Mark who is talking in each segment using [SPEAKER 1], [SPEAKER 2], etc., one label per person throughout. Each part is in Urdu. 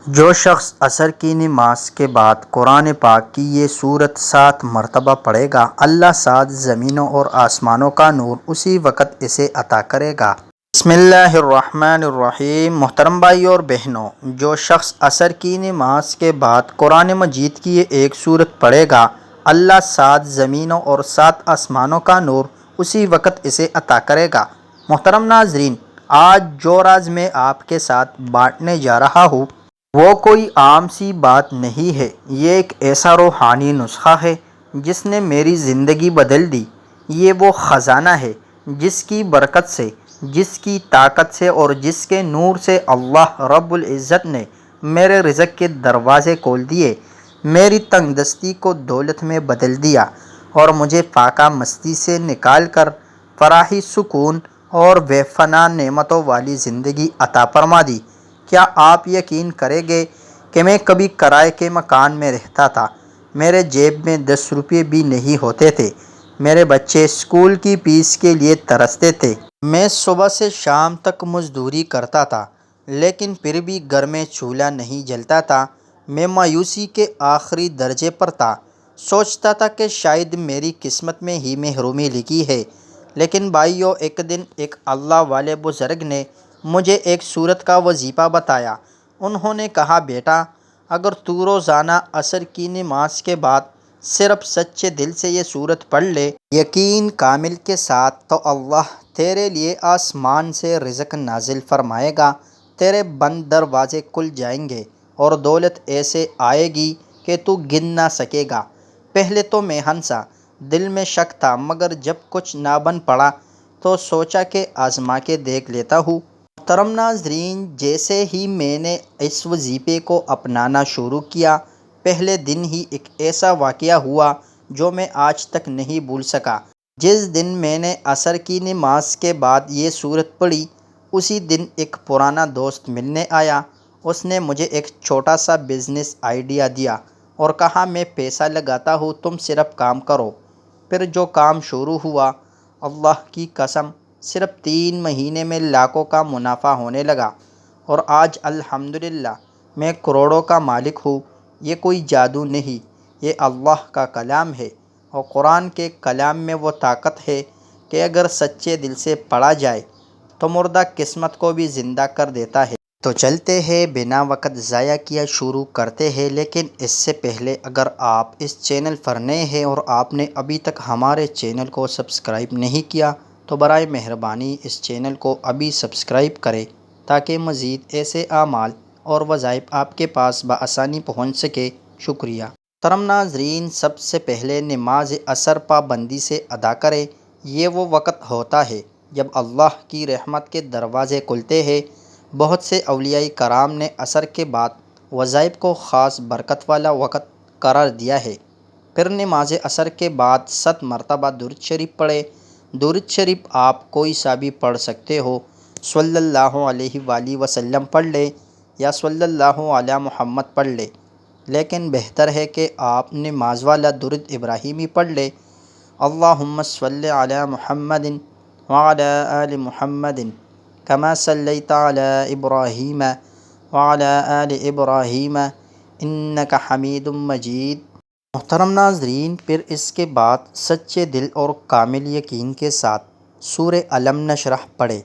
[SPEAKER 1] جو شخص عصر کی نماز کے بعد قرآن پاک کی یہ سورت 7 مرتبہ پڑھے گا، اللہ 7 زمینوں اور آسمانوں کا نور اسی وقت اسے عطا کرے گا۔ بسم اللہ الرحمن الرحیم۔ محترم بھائی اور بہنوں، جو شخص عصر کی نماز کے بعد قرآن مجید کی یہ ایک سورت پڑھے گا، اللہ 7 زمینوں اور 7 آسمانوں کا نور اسی وقت اسے عطا کرے گا۔ محترم ناظرین، آج جو راز میں آپ کے ساتھ بانٹنے جا رہا ہوں وہ کوئی عام سی بات نہیں ہے، یہ ایک ایسا روحانی نسخہ ہے جس نے میری زندگی بدل دی۔ یہ وہ خزانہ ہے جس کی برکت سے، جس کی طاقت سے اور جس کے نور سے اللہ رب العزت نے میرے رزق کے دروازے کھول دیے، میری تنگ دستی کو دولت میں بدل دیا اور مجھے فاقہ مستی سے نکال کر فراحی سکون اور بے فنا نعمتوں والی زندگی عطا فرما دی۔ کیا آپ یقین کریں گے کہ میں کبھی کرائے کے مکان میں رہتا تھا، میرے جیب میں 10 روپے بھی نہیں ہوتے تھے، میرے بچے اسکول کی فیس کے لیے ترستے تھے، میں صبح سے شام تک مزدوری کرتا تھا لیکن پھر بھی گھر میں چولہا نہیں جلتا تھا، میں مایوسی کے آخری درجے پر تھا، سوچتا تھا کہ شاید میری قسمت میں ہی محرومی لکھی ہے۔ لیکن بھائیو، ایک دن ایک اللہ والے بزرگ نے مجھے ایک سورت کا وظیفہ بتایا۔ انہوں نے کہا، بیٹا، اگر تو روزانہ عصر کی نماز کے بعد صرف سچے دل سے یہ سورت پڑھ لے، یقین کامل کے ساتھ، تو اللہ تیرے لیے آسمان سے رزق نازل فرمائے گا، تیرے بند دروازے کھل جائیں گے اور دولت ایسے آئے گی کہ تو گن نہ سکے گا۔ پہلے تو میں ہنسا، دل میں شک تھا، مگر جب کچھ نہ بن پڑا تو سوچا کہ آزما کے دیکھ لیتا ہوں۔ محترم ناظرین، جیسے ہی میں نے اس وظیفے کو اپنانا شروع کیا، پہلے دن ہی ایک ایسا واقعہ ہوا جو میں آج تک نہیں بھول سکا۔ جس دن میں نے عصر کی نماز کے بعد یہ سورت پڑھی، اسی دن ایک پرانا دوست ملنے آیا۔ اس نے مجھے ایک چھوٹا سا بزنس آئیڈیا دیا اور کہا، میں پیسہ لگاتا ہوں، تم صرف کام کرو۔ پھر جو کام شروع ہوا، اللہ کی قسم، صرف 3 مہینے میں لاکھوں کا منافع ہونے لگا اور آج الحمدللہ میں کروڑوں کا مالک ہوں۔ یہ کوئی جادو نہیں، یہ اللہ کا کلام ہے، اور قرآن کے کلام میں وہ طاقت ہے کہ اگر سچے دل سے پڑھا جائے تو مردہ قسمت کو بھی زندہ کر دیتا ہے۔ تو چلتے ہیں، بنا وقت ضائع کیا شروع کرتے ہیں، لیکن اس سے پہلے اگر آپ اس چینل پر نئے ہیں اور آپ نے ابھی تک ہمارے چینل کو سبسکرائب نہیں کیا تو برائے مہربانی اس چینل کو ابھی سبسکرائب کریں تاکہ مزید ایسے اعمال اور وظائف آپ کے پاس بآسانی پہنچ سکے۔ شکریہ۔ محترم ناظرین، سب سے پہلے نماز عصر پابندی سے ادا کریں۔ یہ وہ وقت ہوتا ہے جب اللہ کی رحمت کے دروازے کھلتے ہیں۔ بہت سے اولیاء کرام نے عصر کے بعد وظائف کو خاص برکت والا وقت قرار دیا ہے۔ پھر نماز عصر کے بعد 7 مرتبہ درود شریف پڑھیں۔ درود شریف آپ کوئی سا بھی پڑھ سکتے ہو، صلی اللہ علیہ وآلہ وسلم پڑھ لیں یا صلی اللہ علی محمد پڑھ لیں، لیکن بہتر ہے کہ آپ نماز والا درود ابراہیمی پڑھ لیں۔ اللہم صلی علی محمد وعلی آل محمد کما صلیت علی ابراہیم وعلی آل ابراہیم انک حمید مجید۔ محترم ناظرین، پھر اس کے بعد سچے دل اور کامل یقین کے ساتھ سورہ الم نشرح پڑھیں۔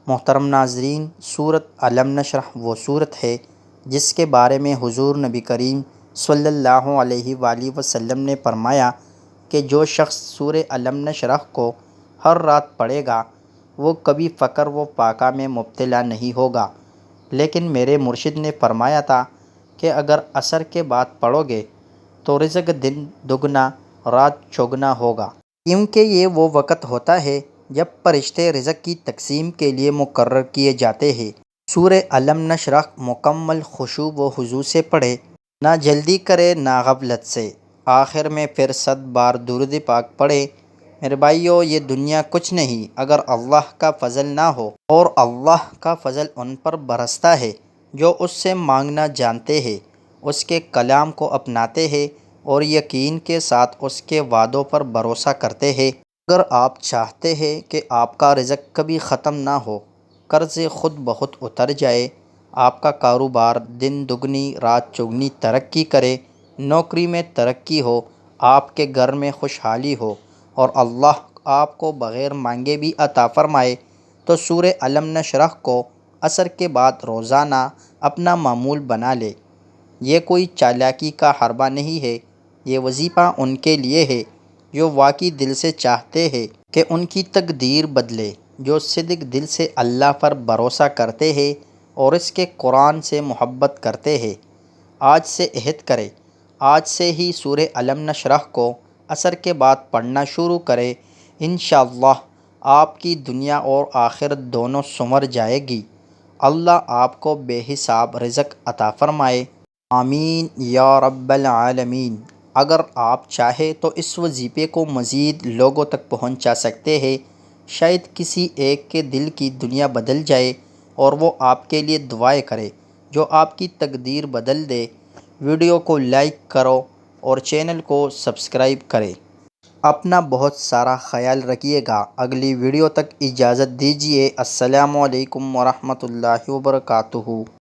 [SPEAKER 1] محترم ناظرین، سورۃ الم نشرح وہ سورت ہے جس کے بارے میں حضور نبی کریم صلی اللہ علیہ وآلہ وسلم نے فرمایا کہ جو شخص سورہ الم نشرح کو ہر رات پڑھے گا وہ کبھی فقر و فاقہ میں مبتلا نہیں ہوگا۔ لیکن میرے مرشد نے فرمایا تھا کہ اگر عصر کے بعد پڑھو گے تو رزق دن دگنا رات چوگنا ہوگا، کیونکہ یہ وہ وقت ہوتا ہے جب فرشتے رزق کی تقسیم کے لیے مقرر کیے جاتے ہیں۔ سورہ الم نشرح مکمل خشوع و خضوع سے پڑھیں، نہ جلدی کریں نہ غفلت سے۔ آخر میں پھر 7 بار درود پاک پڑھیں۔ میرے بھائیو، یہ دنیا کچھ نہیں اگر اللہ کا فضل نہ ہو، اور اللہ کا فضل ان پر برستا ہے جو اس سے مانگنا جانتے ہیں، اس کے کلام کو اپناتے ہیں اور یقین کے ساتھ اس کے وعدوں پر بھروسہ کرتے ہیں۔ اگر آپ چاہتے ہیں کہ آپ کا رزق کبھی ختم نہ ہو، قرض خود بخود اتر جائے، آپ کا کاروبار دن دگنی رات چگنی ترقی کرے، نوکری میں ترقی ہو، آپ کے گھر میں خوشحالی ہو اور اللہ آپ کو بغیر مانگے بھی عطا فرمائے، تو سورہ الم نشرح کو عصر کے بعد روزانہ اپنا معمول بنا لے۔ یہ کوئی چالاکی کا حربہ نہیں ہے، یہ وظیفہ ان کے لیے ہے جو واقعی دل سے چاہتے ہیں کہ ان کی تقدیر بدلے، جو صدق دل سے اللہ پر بھروسہ کرتے ہیں اور اس کے قرآن سے محبت کرتے ہیں۔ آج سے عہد کریں، آج سے ہی سورہ الم نشرح کو عصر کے بعد پڑھنا شروع کریں، انشاءاللہ آپ کی دنیا اور آخرت دونوں سنور جائے گی۔ اللہ آپ کو بے حساب رزق عطا فرمائے، آمین یا رب العالمین۔ اگر آپ چاہیں تو اس وظیفے کو مزید لوگوں تک پہنچا سکتے ہیں، شاید کسی ایک کے دل کی دنیا بدل جائے اور وہ آپ کے لیے دعائیں کرے جو آپ کی تقدیر بدل دے۔ ویڈیو کو لائک کرو اور چینل کو سبسکرائب کریں۔ اپنا بہت سارا خیال رکھیے گا۔ اگلی ویڈیو تک اجازت دیجیے۔ السلام علیکم ورحمۃ اللہ وبرکاتہ۔